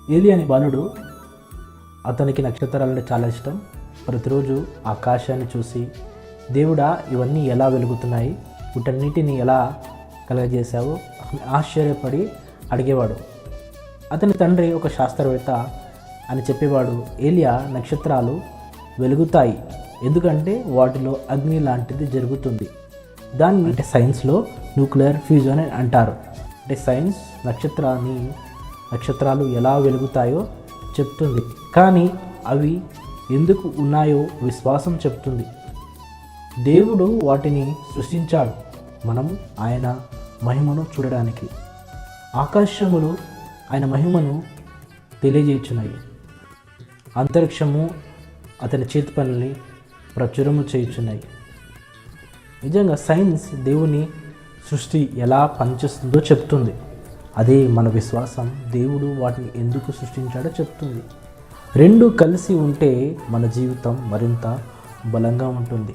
ఏలి అనే బాలుడు, అతనికి నక్షత్రాలంటే చాలా ఇష్టం. ప్రతిరోజు ఆకాశాన్ని చూసి, దేవుడా ఇవన్నీ ఎలా వెలుగుతున్నాయి, వీటన్నిటిని ఎలా కలగజేశావు అని ఆశ్చర్యపడి అడిగేవాడు. అతని తండ్రి ఒక శాస్త్రవేత్త అని చెప్పేవాడు. ఏలియా నక్షత్రాలు వెలుగుతాయి ఎందుకంటే వాటిలో అగ్ని లాంటిది జరుగుతుంది. దాన్ని అంటే సైన్స్లో న్యూక్లియర్ ఫ్యూజన్ అని అంటారు. అంటే సైన్స్ నక్షత్రాలు ఎలా వెలుగుతాయో చెప్తుంది, కానీ అవి ఎందుకు ఉన్నాయో విశ్వాసం చెప్తుంది. దేవుడు వాటిని సృష్టించాడు, మనం ఆయన మహిమను చూడడానికి. ఆకాశములు ఆయన మహిమను తెలియజేయుచున్నాయి, అంతరిక్షము అతని చేతి పనుల్ని ప్రచురము చేయుచున్నాయి. నిజంగా సైన్స్ దేవుని సృష్టి ఎలా పనిచేస్తుందో చెప్తుంది. అదే మన విశ్వాసం, దేవుడు వాటిని ఎందుకు సృష్టించాడో చెప్తుంది. రెండు కలిసి ఉంటే మన జీవితం మరింత బలంగా ఉంటుంది.